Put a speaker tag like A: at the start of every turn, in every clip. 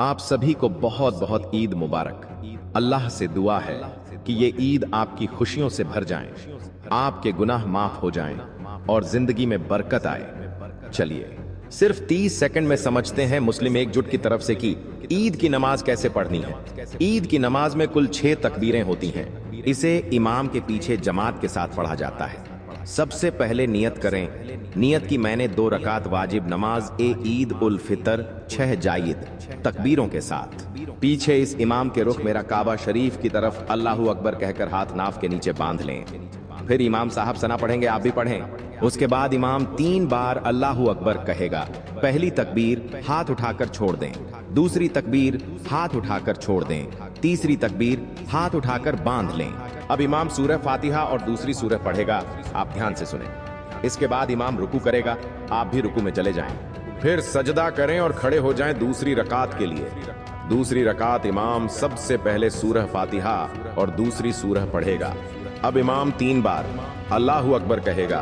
A: आप सभी को बहुत बहुत ईद मुबारक। अल्लाह से दुआ है कि ये ईद आपकी खुशियों से भर जाएं, आपके गुनाह माफ हो जाएं और जिंदगी में बरकत आए। चलिए सिर्फ 30 सेकंड में समझते हैं मुस्लिम एकजुट की तरफ से कि ईद की नमाज कैसे पढ़नी है। ईद की नमाज में कुल 6 तकबीरें होती हैं। इसे इमाम के पीछे जमात के साथ पढ़ा जाता है। सबसे पहले नियत करें। नियत की मैंने 2 रकात वाजिब नमाज ईद उल फितर 6 जायद तकबीरों के साथ। पीछे इस इमाम के रुख मेरा काबा शरीफ की तरफ अल्लाहू अकबर कहकर हाथ नाफ के नीचे बांध लें। फिर इमाम साहब सना पढ़ेंगे, आप भी पढ़ें। उसके बाद इमाम 3 बार अल्लाहू अकबर कहेगा। पहली तकबीर हाथ उठाकर छोड़ दें, दूसरी तकबीर हाथ उठाकर छोड़ दें, तीसरी तकबीर हाथ उठाकर बांध लें। अब इमाम सूरह फातिहा और दूसरी सूरह पढ़ेगा, आप ध्यान से सुनें। इसके बाद इमाम रुकू करेगा, आप भी रुकू में चले जाएं। फिर सजदा करें और खड़े हो जाएं दूसरी रकात के लिए। दूसरी रकात इमाम सबसे पहले सूरह फातिहा और दूसरी सूरह पढ़ेगा। अब इमाम 3 बार अल्लाहू अकबर कहेगा।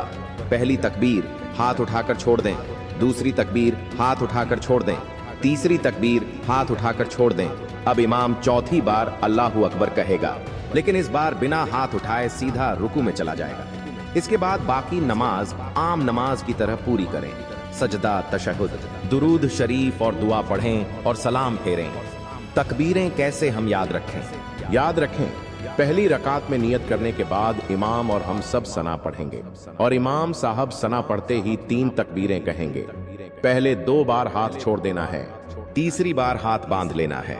A: पहली तकबीर हाथ उठाकर छोड़ दें, दूसरी तकबीर हाथ उठाकर छोड़ दें, तीसरी तकबीर हाथ उठाकर छोड़ दें। अब इमाम चौथी बार अल्लाहू अकबर कहेगा, लेकिन इस बार बिना हाथ उठाए सीधा रुकू में चला जाएगा। इसके बाद बाकी नमाज आम नमाज की तरह पूरी करें। सजदा, तशहुद, दुरूद शरीफ और दुआ पढ़ें और सलाम फेरें। तकबीरें कैसे हम याद रखें? याद रखें, पहली रकात में नियत करने के बाद इमाम और हम सब सना पढ़ेंगे और इमाम साहब सना पढ़ते ही 3 तकबीरें कहेंगे। पहले 2 बार हाथ छोड़ देना है, तीसरी बार हाथ बांध लेना है।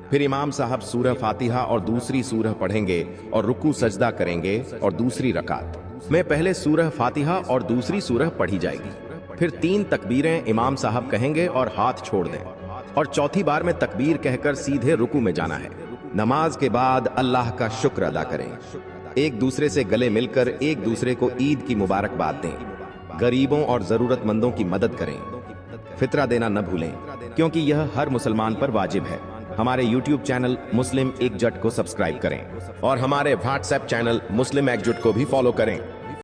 A: फिर इमाम साहब सूरह फातिहा और दूसरी सूरह पढ़ेंगे और रुकू सजदा करेंगे और दूसरी रकात में पहले सूरह फातिहा और दूसरी सूरह पढ़ी जाएगी। फिर 3 तकबीरें इमाम साहब कहेंगे और हाथ छोड़ दें और चौथी बार में तकबीर कहकर सीधे रुकू में जाना है। नमाज के बाद अल्लाह का शुक्र अदा करें। एक दूसरे से गले मिलकर एक दूसरे को ईद की मुबारकबाद दें। गरीबों और जरूरतमंदों की मदद करें। फितरा देना न भूलें, क्योंकि यह हर मुसलमान पर वाजिब है। हमारे YouTube चैनल मुस्लिम एकजुट को सब्सक्राइब करें और हमारे WhatsApp चैनल मुस्लिम एकजुट को भी फॉलो करें।